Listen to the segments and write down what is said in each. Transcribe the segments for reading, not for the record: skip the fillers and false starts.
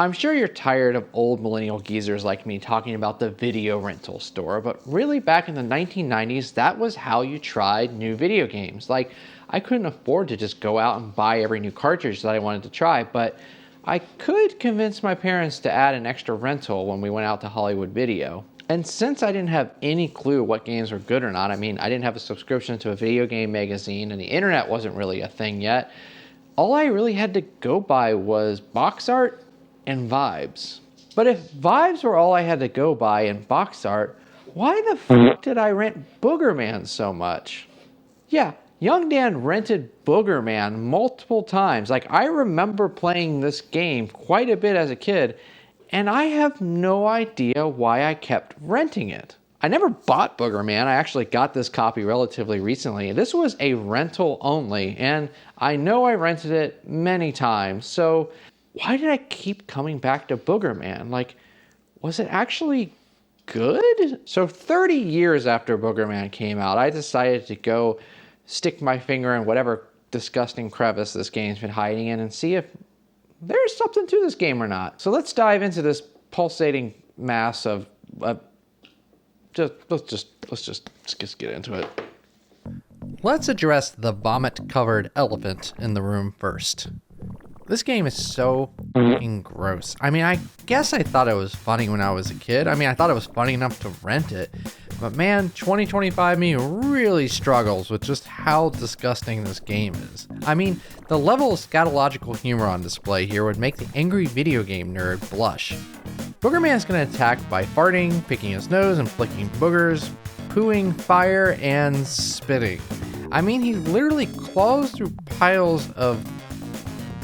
I'm sure you're tired of old millennial geezers like me talking about the video rental store, but really back in the 1990s, that was how you tried new video games. Like, I couldn't afford to just go out and buy every new cartridge that I wanted to try, but I could convince my parents to add an extra rental when we went out to Hollywood Video. And since I didn't have any clue what games were good or not, I mean, I didn't have a subscription to a video game magazine and the internet wasn't really a thing yet, all I really had to go by was box art and vibes. But if vibes were all I had to go by and box art, why the fuck did I rent Boogerman so much? Yeah, young Dan rented Boogerman multiple times. Like, I remember playing this game quite a bit as a kid, and I have no idea why I kept renting it. I never bought Boogerman. I actually got this copy relatively recently. This was a rental only, and I know I rented it many times, so why did I keep coming back to Boogerman? Like, was it actually good? So 30 years after Boogerman came out, I decided to go stick my finger in whatever disgusting crevice this game's been hiding in and see if there's something to this game or not. So let's dive into this pulsating mass of let's just get into it. Let's address the vomit-covered elephant in the room first. This game is so fucking gross. I mean, I guess I thought it was funny when I was a kid. I mean, I thought it was funny enough to rent it. But man, 2025 me really struggles with just how disgusting this game is. I mean, the level of scatological humor on display here would make the angry video game nerd blush. Boogerman is going to attack by farting, picking his nose, and flicking boogers, pooing fire, and spitting. I mean, he literally claws through piles of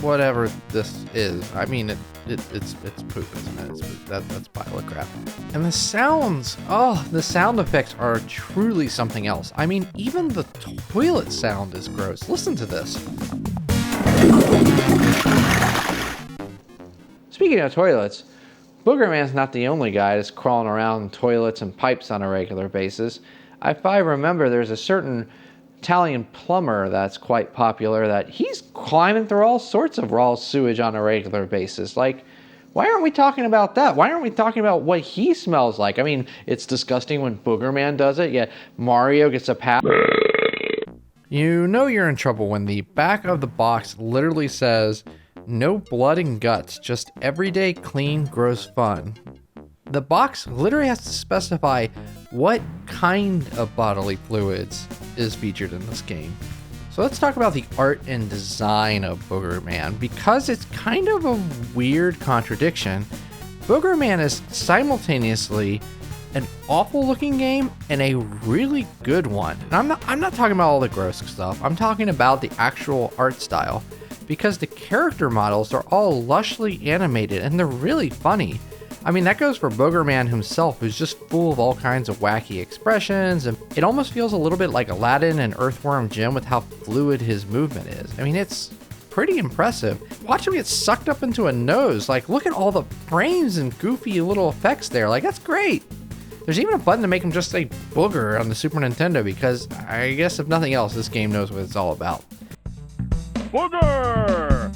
whatever this is. I mean, it's poop, isn't it? That's pile of crap. And the sounds, the sound effects are truly something else. I mean, even the toilet sound is gross. Listen to this. Speaking of toilets, Boogerman's not the only guy that's crawling around toilets and pipes on a regular basis. If I remember, there's a certain Italian plumber that's quite popular that he's climbing through all sorts of raw sewage on a regular basis. Like, why aren't we talking about that? Why aren't we talking about what he smells like? I mean, it's disgusting when Boogerman does it, yet Mario gets a pass. You know you're in trouble when the back of the box literally says, "No blood and guts, just everyday clean gross fun." The box literally has to specify what kind of bodily fluids is featured in this game. So let's talk about the art and design of Boogerman. Because it's kind of a weird contradiction, Boogerman is simultaneously an awful looking game and a really good one. And I'm not talking about all the gross stuff. I'm talking about the actual art style, because the character models are all lushly animated and they're really funny. I mean, that goes for Boogerman himself, who's just full of all kinds of wacky expressions, and it almost feels a little bit like Aladdin and Earthworm Jim with how fluid his movement is. I mean, it's pretty impressive. Watch him get sucked up into a nose. Like, look at all the frames and goofy little effects there. Like, that's great. There's even a button to make him just say booger on the Super Nintendo, because I guess if nothing else, this game knows what it's all about. Booger!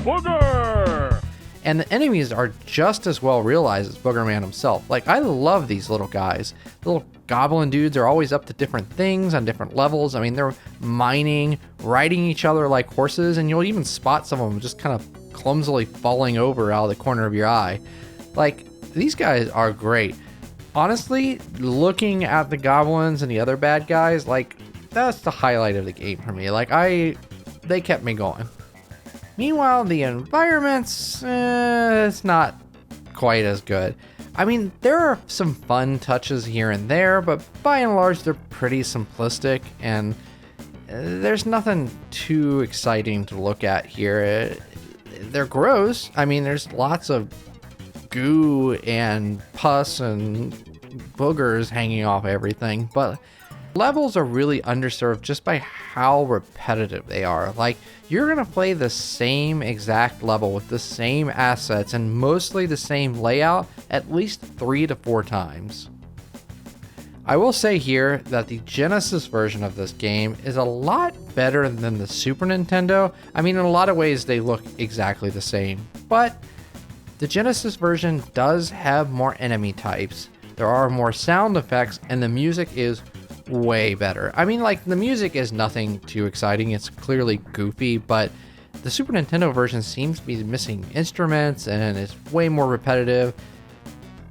Booger! And the enemies are just as well realized as Boogerman himself. Like, I love these little guys. The little goblin dudes are always up to different things on different levels. I mean, they're mining, riding each other like horses, and you'll even spot some of them just kind of clumsily falling over out of the corner of your eye. Like, these guys are great. Honestly, looking at the goblins and the other bad guys, like, that's the highlight of the game for me. Like, they kept me going. Meanwhile, the environments, it's not quite as good. I mean, there are some fun touches here and there, but by and large, they're pretty simplistic, and there's nothing too exciting to look at here. They're gross. I mean, there's lots of goo and pus and boogers hanging off everything, but levels are really underserved just by how repetitive they are. Like, you're gonna play the same exact level with the same assets and mostly the same layout at least 3 to 4 times. I will say here that the Genesis version of this game is a lot better than the Super Nintendo. I mean, in a lot of ways, they look exactly the same, but the Genesis version does have more enemy types. There are more sound effects, and the music is way better. I mean, like, the music is nothing too exciting. It's clearly goofy, but the Super Nintendo version seems to be missing instruments, and it's way more repetitive.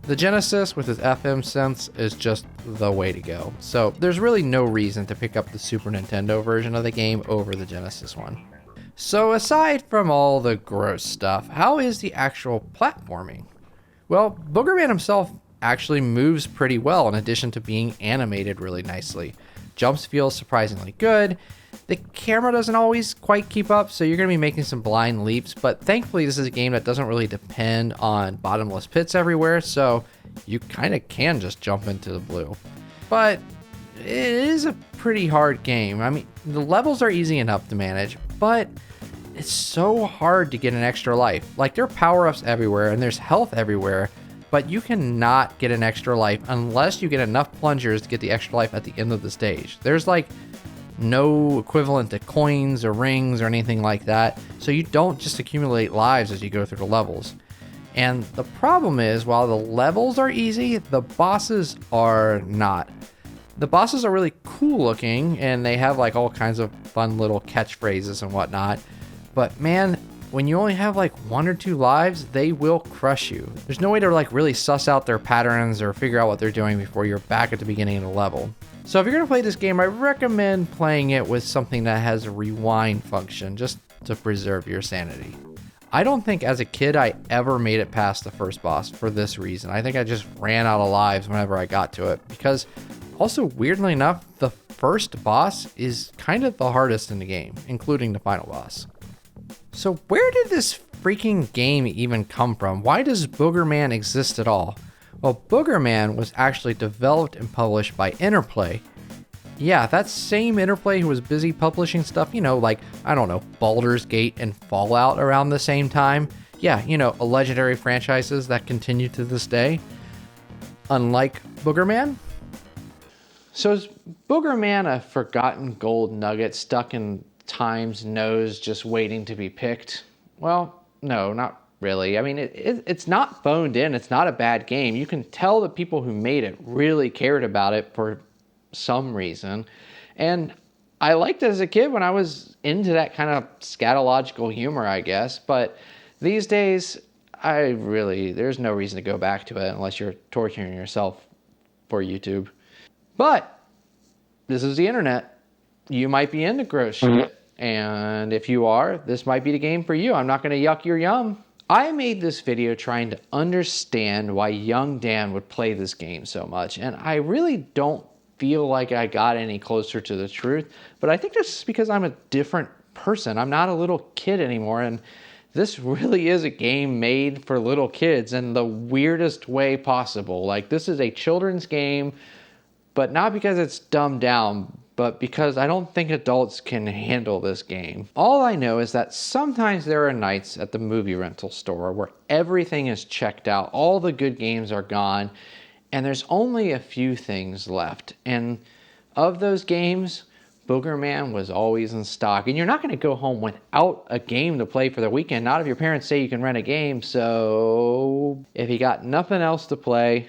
The Genesis with its FM synths is just the way to go. So there's really no reason to pick up the Super Nintendo version of the game over the Genesis one. So aside from all the gross stuff, how is the actual platforming? Well, Boogerman himself actually moves pretty well in addition to being animated really nicely. Jumps feel surprisingly good. The camera doesn't always quite keep up, so you're going to be making some blind leaps, but thankfully this is a game that doesn't really depend on bottomless pits everywhere, so you kind of can just jump into the blue. But it is a pretty hard game. I mean, the levels are easy enough to manage, but it's so hard to get an extra life. Like, there are power-ups everywhere, and there's health everywhere, but you cannot get an extra life unless you get enough plungers to get the extra life at the end of the stage. There's like no equivalent to coins or rings or anything like that, so you don't just accumulate lives as you go through the levels. And the problem is, while the levels are easy, the bosses are not. The bosses are really cool looking, and they have like all kinds of fun little catchphrases and whatnot, but man, when you only have like 1 or 2 lives, they will crush you. There's no way to like really suss out their patterns or figure out what they're doing before you're back at the beginning of the level. So if you're gonna play this game, I recommend playing it with something that has a rewind function, just to preserve your sanity. I don't think as a kid I ever made it past the first boss for this reason. I think I just ran out of lives whenever I got to it, because also weirdly enough, the first boss is kind of the hardest in the game, including the final boss. So where did this freaking game even come from? Why does Boogerman exist at all? Well, Boogerman was actually developed and published by Interplay. Yeah, that same Interplay who was busy publishing stuff, you know, like, I don't know, Baldur's Gate and Fallout around the same time. Yeah, you know, legendary franchises that continue to this day. Unlike Boogerman. So is Boogerman a forgotten gold nugget stuck in time's nose just waiting to be picked? Well, no, not really. I mean, it's not phoned in. It's not a bad game. You can tell the people who made it really cared about it for some reason. And I liked it as a kid when I was into that kind of scatological humor, I guess. But these days, there's no reason to go back to it unless you're torturing yourself for YouTube. But this is the internet. You might be into gross shit. And if you are, this might be the game for you. I'm not going to yuck your yum. I made this video trying to understand why young Dan would play this game so much. And I really don't feel like I got any closer to the truth. But I think that's just because I'm a different person. I'm not a little kid anymore. And this really is a game made for little kids in the weirdest way possible. Like, this is a children's game, but not because it's dumbed down, but because I don't think adults can handle this game. All I know is that sometimes there are nights at the movie rental store where everything is checked out, all the good games are gone, and there's only a few things left. And of those games, Boogerman was always in stock. And you're not gonna go home without a game to play for the weekend, not if your parents say you can rent a game. So if you got nothing else to play,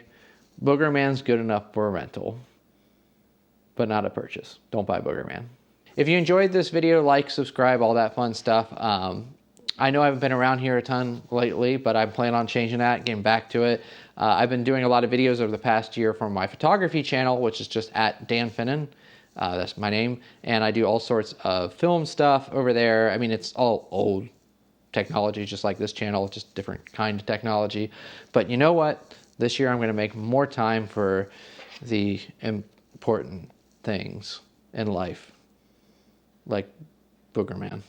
Boogerman's good enough for a rental, but not a purchase. Don't buy Boogerman. If you enjoyed this video, like, subscribe, all that fun stuff. I know I haven't been around here a ton lately, but I plan on changing that, getting back to it. I've been doing a lot of videos over the past year from my photography channel, which is just at Dan Finnan. That's my name. And I do all sorts of film stuff over there. I mean, it's all old technology, just like this channel, just different kind of technology. But you know what? This year I'm going to make more time for the important things in life, like Boogerman.